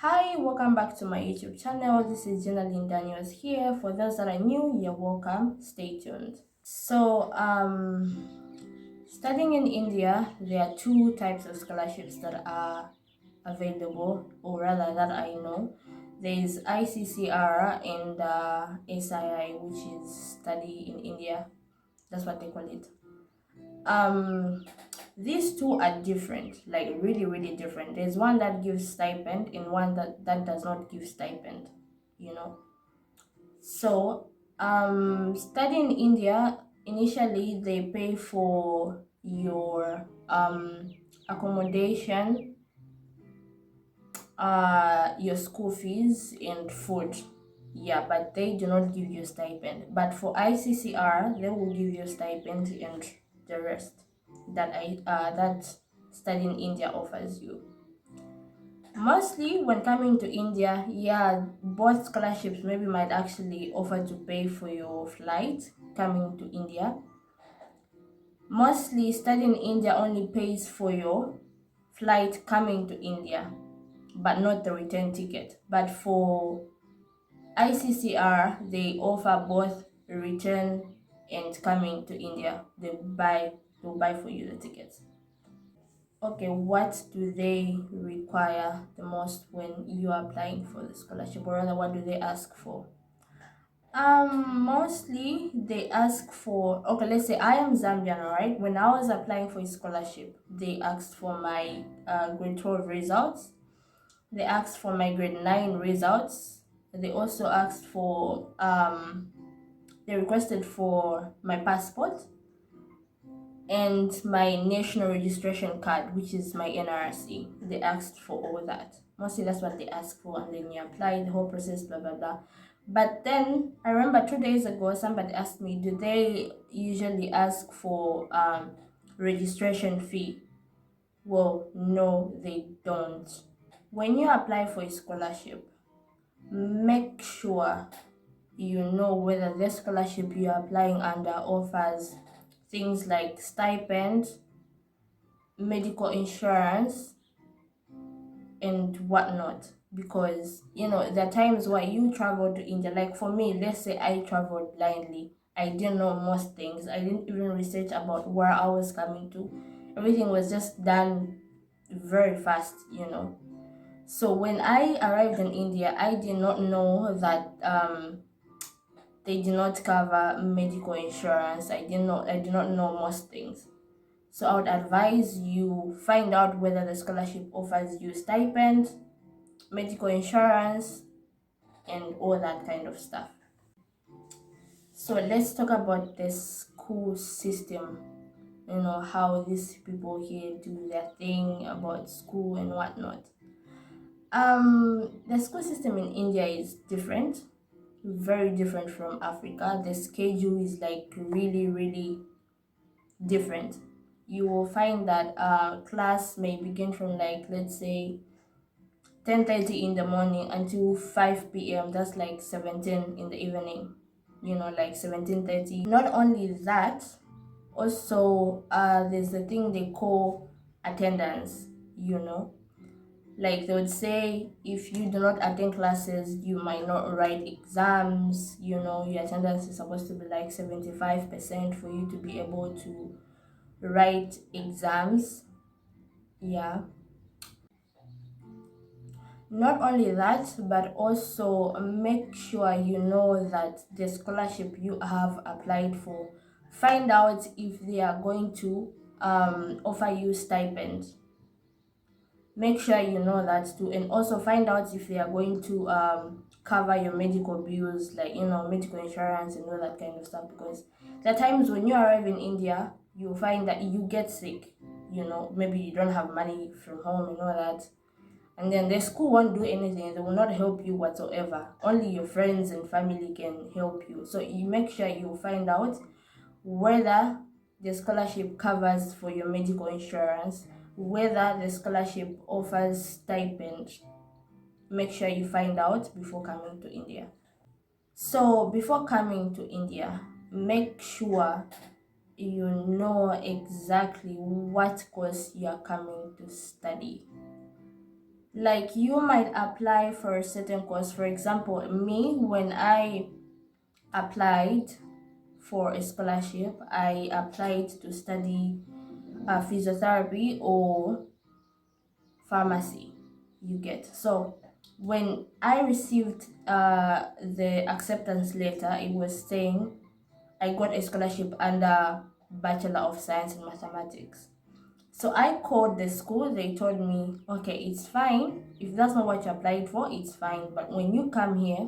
Hi, welcome back to my YouTube channel. This is Jenalyn Daniels here. For those that are new, you're welcome. Stay tuned. So, studying in India, there are two types of scholarships that are available, or rather that I know. There is ICCR and SII, which is study in India. That's what they call it. These two are different, like really different. There's one that gives stipend and one that does not give stipend, you know. So studying in India, initially they pay for your accommodation, your school fees and food. Yeah, but they do not give you stipend. But for ICCR, they will give you stipend and the rest that studying in India offers you. Mostly when coming to India, yeah, both scholarships maybe might actually offer to pay for your flight coming to India. Mostly studying in India only pays for your flight coming to India, but not the return ticket. But for ICCR, they offer both return and coming to India. They'll buy for you the tickets. Okay, what do they require the most when you are applying for the scholarship, or rather, what do they ask for? Mostly they ask for, okay, let's say I am Zambian, all right? When I was applying for a scholarship, they asked for my grade 12 results. They asked for my grade 9 results. They also asked for, they requested for my passport and my national registration card, which is my NRC. They asked for all that. Mostly that's what they ask for, and then you apply the whole process, blah blah blah. But then I remember 2 days ago somebody asked me, do they usually ask for registration fee? Well, no, they don't. When you apply for a scholarship, make sure you know whether the scholarship you're applying under offers things like stipend, medical insurance, and whatnot. Because there are times where you travel to India, like for me, let's say I traveled blindly. I didn't know most things. I didn't even research about where I was coming to. Everything was just done very fast. So when I arrived in India, I did not know that they did not cover medical insurance. I did not know most things. So I would advise you find out whether the scholarship offers you stipend, medical insurance, and all that kind of stuff. So let's talk about the school system. How these people here do their thing about school and whatnot. The school system in India is different, very different from Africa. The schedule is like really different. You will find that class may begin from, like, let's say 10:30 in the morning until 5 p.m. That's like 17 in the evening, like 17:30. Not only that, also there's the thing they call attendance. Like they would say, if you do not attend classes, you might not write exams. Your attendance is supposed to be like 75% for you to be able to write exams. Yeah. Not only that, but also make sure you know that the scholarship you have applied for, find out if they are going to offer you stipend. Make sure you know that too, and also find out if they are going to cover your medical bills, like medical insurance and all that kind of stuff. Because there are times when you arrive in India, you find that you get sick. Maybe you don't have money from home and all that, and then the school won't do anything. They will not help you whatsoever. Only your friends and family can help you. So you make sure you find out whether the scholarship covers for your medical insurance, whether the scholarship offers stipend. Make sure you find out before coming to India. So before coming to India, make sure you know exactly what course you are coming to study. Like you might apply for a certain course. For example, me, when I applied for a scholarship, I applied to study physiotherapy or pharmacy. You get. So when I received the acceptance letter, it was saying I got a scholarship under Bachelor of Science in Mathematics. So I called the school. They told me, okay, it's fine. If that's not what you applied for, it's fine. But when you come here,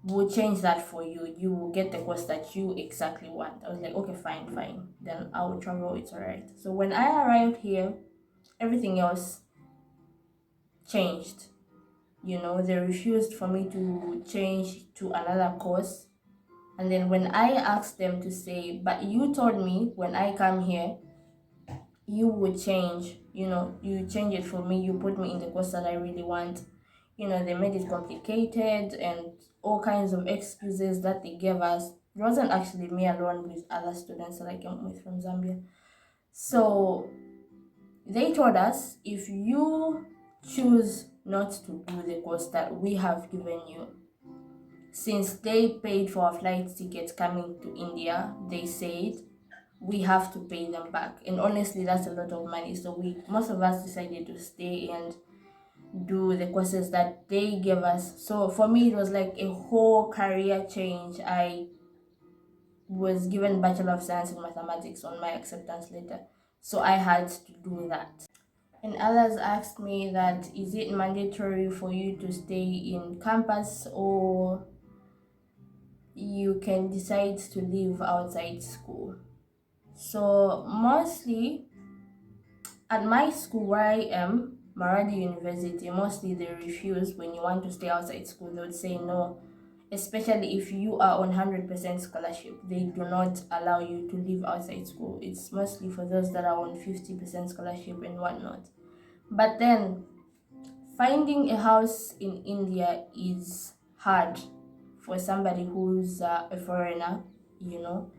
we'll change that for you. You will get the course that you exactly want. I was like, okay, fine, fine. Then I will travel. It's all right. So when I arrived here, everything else changed. They refused for me to change to another course. And then when I asked them to say, but you told me when I come here, you would change, you change it for me, you put me in the course that I really want. They made it complicated and all kinds of excuses that they gave us. It wasn't actually me alone, with other students that I came with from Zambia. So they told us, if you choose not to do the course that we have given you, since they paid for our flight tickets coming to India, they said we have to pay them back. And honestly, that's a lot of money. So most of us decided to stay and do the courses that they gave us. So for me, it was like a whole career change. I was given Bachelor of Science in Mathematics on my acceptance letter. So I had to do that. And others asked me that, is it mandatory for you to stay in campus, or you can decide to live outside school? So mostly at my school where I am, Maradi University, mostly they refuse when you want to stay outside school. They would say no, especially if you are on 100% scholarship. They do not allow you to live outside school. It's mostly for those that are on 50% scholarship and whatnot. But then, finding a house in India is hard for somebody who's a foreigner, you know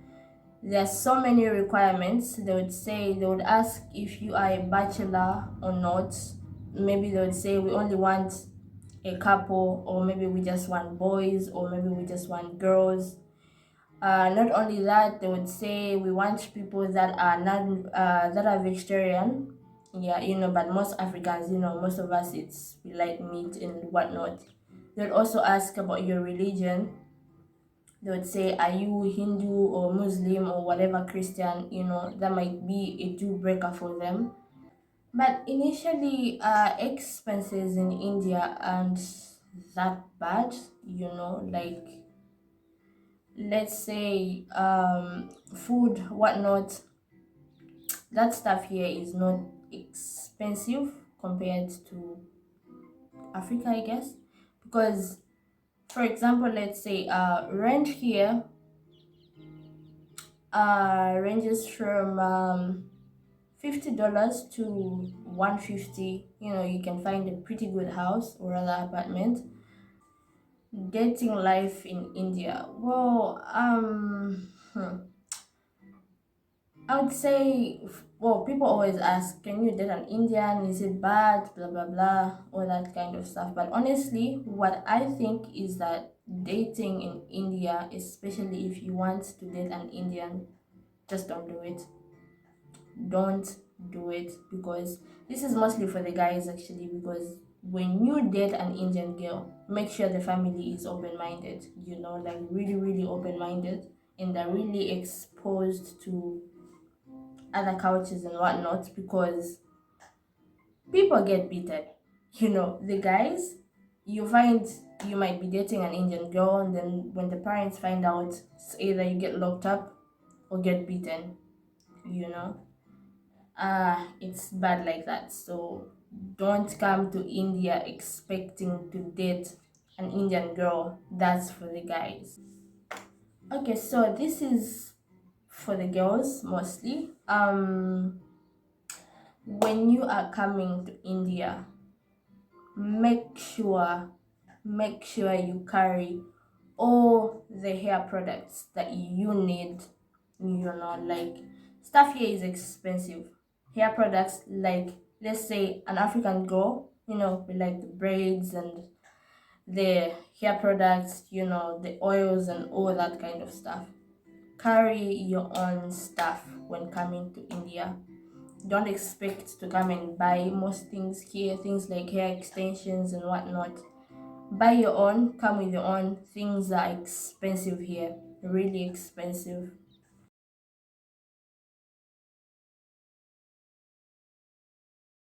there are so many requirements. They would ask if you are a bachelor or not. Maybe they would say we only want a couple, or maybe we just want boys, or maybe we just want girls. Not only that, they would say we want people that are not that are vegetarian. Yeah, but most Africans, most of us, we like meat and whatnot. They would also ask about your religion. They would say, are you Hindu or Muslim or whatever, Christian? That might be a deal breaker for them. But initially, expenses in India aren't that bad. Like, let's say food, whatnot. That stuff here is not expensive compared to Africa, I guess. Because, for example, let's say rent here ranges from $50 to $150. You can find a pretty good house or other apartment. Dating life in India. Well, I would say, well, people always ask, can you date an Indian? Is it bad? Blah, blah, blah, all that kind of stuff. But honestly, what I think is that dating in India, especially if you want to date an Indian, just don't do it. Don't do it, because this is mostly for the guys actually, because when you date an Indian girl, make sure the family is open-minded, like really, really open-minded, and they're really exposed to other cultures and whatnot, because people get beaten. The guys, you find you might be dating an Indian girl, and then when the parents find out, it's either you get locked up or get beaten. It's bad like that. So don't come to India expecting to date an Indian girl. That's for the guys. Okay, so this is for the girls mostly. When you are coming to India, make sure you carry all the hair products that you need. Like, stuff here is expensive. Hair products like let's say an African girl, with like the braids and the hair products, the oils and all that kind of stuff. Carry your own stuff when coming to India. Don't expect to come and buy most things here, things like hair extensions and whatnot. Buy your own, come with your own. Things are expensive here, really expensive.